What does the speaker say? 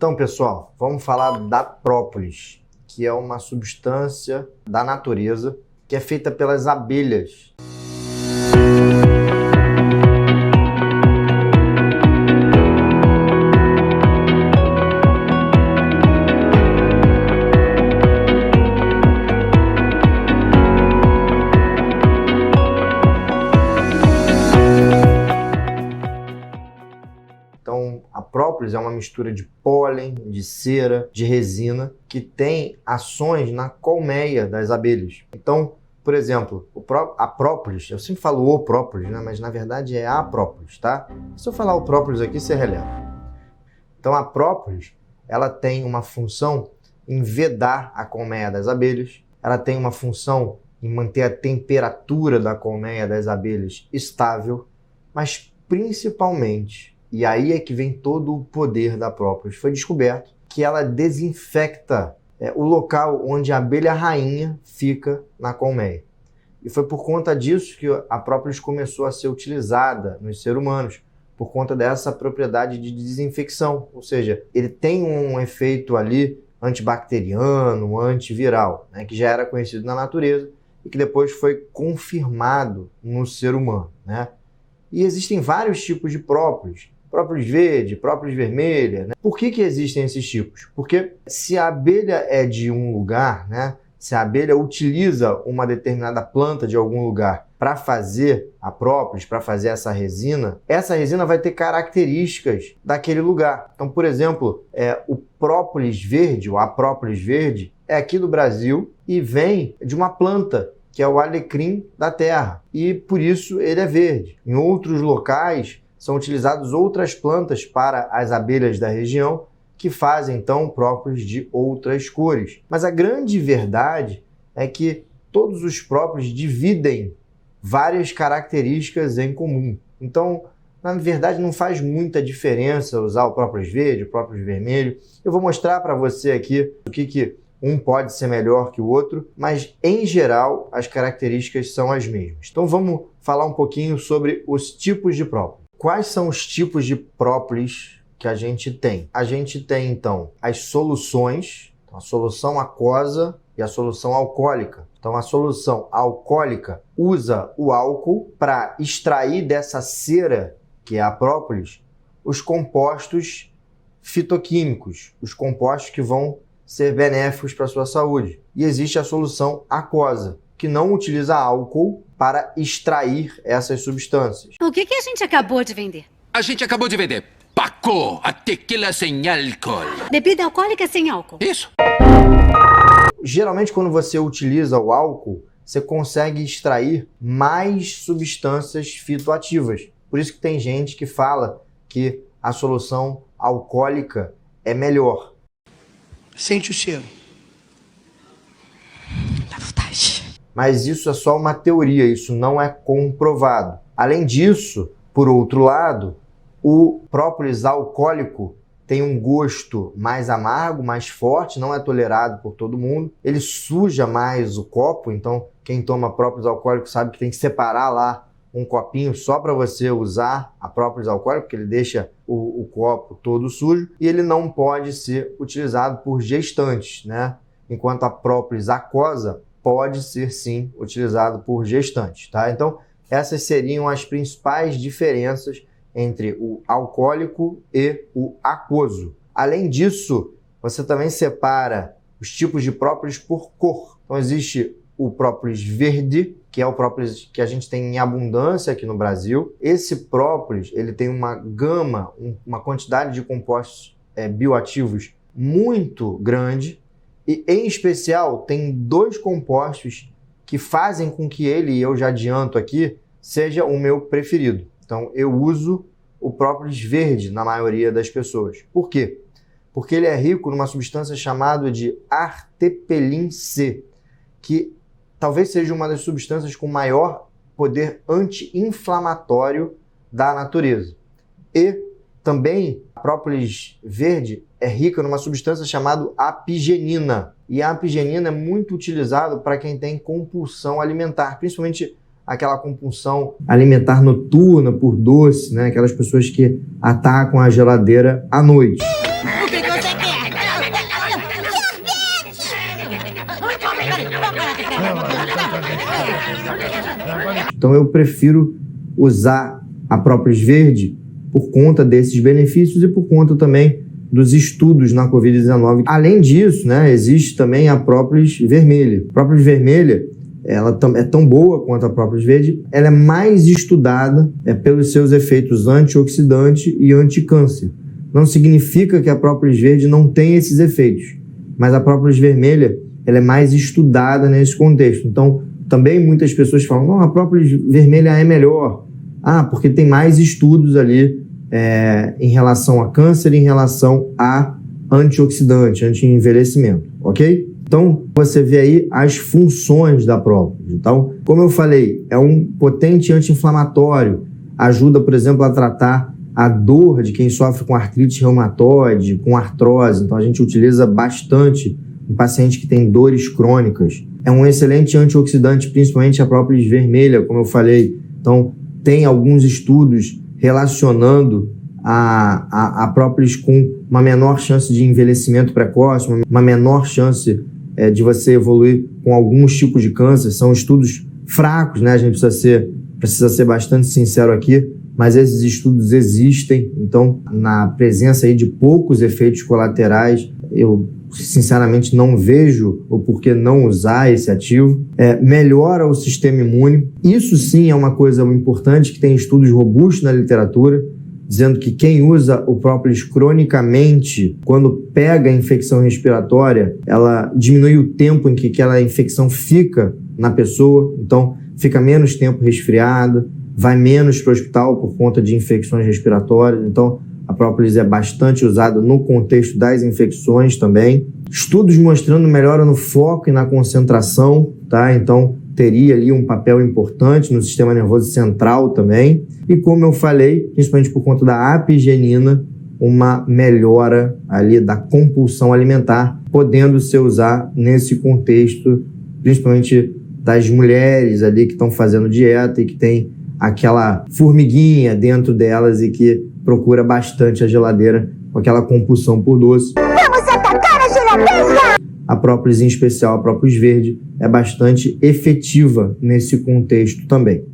Então, pessoal, vamos falar da própolis, que é uma substância da natureza que é feita pelas abelhas. Então, a própolis é uma mistura de pólen, de cera, de resina, que tem ações na colmeia das abelhas. Então, por exemplo, a própolis, eu sempre falo o própolis, né? Mas na verdade é a própolis, tá? Se eu falar o própolis aqui, você releva. Então, a própolis, ela tem uma função em vedar a colmeia das abelhas, ela tem uma função em manter a temperatura da colmeia das abelhas estável, mas principalmente, e aí é que vem todo o poder da própolis, foi descoberto que ela desinfecta o local onde a abelha rainha fica na colmeia. E foi por conta disso que a própolis começou a ser utilizada nos seres humanos, por conta dessa propriedade de desinfecção, ou seja, ele tem um efeito ali antibacteriano, antiviral, né, que já era conhecido na natureza e que depois foi confirmado no ser humano, né? E existem vários tipos de própolis. Própolis verde, própolis vermelha, né? Por que existem esses tipos? Porque se a abelha é de um lugar, né? Se a abelha utiliza uma determinada planta de algum lugar para fazer a própolis, para fazer essa resina vai ter características daquele lugar. Então, por exemplo, o própolis verde, ou a própolis verde, é aqui do Brasil e vem de uma planta, que é o alecrim da terra. E por isso ele é verde. Em outros locais, são utilizadas outras plantas para as abelhas da região que fazem, então, própolis de outras cores. Mas a grande verdade é que todos os própolis dividem várias características em comum. Então, na verdade, não faz muita diferença usar o própolis verde, o própolis vermelho. Eu vou mostrar para você aqui o que um pode ser melhor que o outro, mas, em geral, as características são as mesmas. Então, vamos falar um pouquinho sobre os tipos de própolis. Quais são os tipos de própolis que a gente tem? A gente tem, então, as soluções, a solução aquosa e a solução alcoólica. Então, a solução alcoólica usa o álcool para extrair dessa cera, que é a própolis, os compostos fitoquímicos, os compostos que vão ser benéficos para a sua saúde. E existe a solução aquosa, que não utiliza álcool para extrair essas substâncias. O que a gente acabou de vender? A gente acabou de vender Paco, a tequila sem álcool. Bebida alcoólica sem álcool. Isso. Geralmente, quando você utiliza o álcool, você consegue extrair mais substâncias fitoativas. Por isso que tem gente que fala que a solução alcoólica é melhor. Sente o cheiro. Dá vontade. Mas isso é só uma teoria, isso não é comprovado. Além disso, por outro lado, o própolis alcoólico tem um gosto mais amargo, mais forte, não é tolerado por todo mundo. Ele suja mais o copo, então quem toma própolis alcoólico sabe que tem que separar lá um copinho só para você usar a própolis alcoólica, porque ele deixa o copo todo sujo, e ele não pode ser utilizado por gestantes, né? Enquanto a própolis aquosa pode ser, sim, utilizado por gestantes, tá? Então, essas seriam as principais diferenças entre o alcoólico e o aquoso. Além disso, você também separa os tipos de própolis por cor. Então, existe o própolis verde, que é o própolis que a gente tem em abundância aqui no Brasil. Esse própolis, ele tem uma gama, uma quantidade de compostos bioativos muito grande, e, em especial, tem 2 compostos que fazem com que ele, e eu já adianto aqui, seja o meu preferido. Então, eu uso o própolis verde na maioria das pessoas. Por quê? Porque ele é rico numa substância chamada de artepelin C, que talvez seja uma das substâncias com maior poder anti-inflamatório da natureza. E também a própolis verde é rica numa substância chamada apigenina. E a apigenina é muito utilizada para quem tem compulsão alimentar, principalmente aquela compulsão alimentar noturna por doce, né? Aquelas pessoas que atacam a geladeira à noite. O que você quer? Então eu prefiro usar a Própolis verde por conta desses benefícios e por conta também dos estudos na Covid-19. Além disso, né, existe também a Própolis vermelha. A Própolis vermelha, ela é tão boa quanto a Própolis verde, ela é mais estudada pelos seus efeitos antioxidante e anticâncer. Não significa que a Própolis verde não tem esses efeitos, mas a Própolis vermelha, ela é mais estudada nesse contexto. Então, também muitas pessoas falam, não, a Própolis vermelha é melhor. Porque tem mais estudos ali em relação a câncer, em relação a antioxidante, anti-envelhecimento, ok? Então, você vê aí as funções da própolis. Então, como eu falei, é um potente anti-inflamatório, ajuda, por exemplo, a tratar a dor de quem sofre com artrite reumatoide, com artrose. Então, a gente utiliza bastante em pacientes que têm dores crônicas. É um excelente antioxidante, principalmente a própolis vermelha, como eu falei. Então, tem alguns estudos relacionando a própolis com uma menor chance de envelhecimento precoce, uma menor chance de você evoluir com alguns tipos de câncer. São estudos fracos, né? A gente precisa ser bastante sincero aqui, mas esses estudos existem. Então, na presença aí de poucos efeitos colaterais, eu sinceramente não vejo o porquê não usar esse ativo. Melhora o sistema imune. Isso sim é uma coisa importante, que tem estudos robustos na literatura, dizendo que quem usa o própolis cronicamente, quando pega a infecção respiratória, ela diminui o tempo em que aquela infecção fica na pessoa, então fica menos tempo resfriada, vai menos para o hospital por conta de infecções respiratórias. Então, a própolis é bastante usada no contexto das infecções também. Estudos mostrando melhora no foco e na concentração, tá? Então, teria ali um papel importante no sistema nervoso central também. E como eu falei, principalmente por conta da apigenina, uma melhora ali da compulsão alimentar, podendo ser usada nesse contexto, principalmente das mulheres ali que estão fazendo dieta e que tem aquela formiguinha dentro delas e que procura bastante a geladeira com aquela compulsão por doce. Vamos atacar a geladeira! A própolis, em especial a própolis verde, é bastante efetiva nesse contexto também.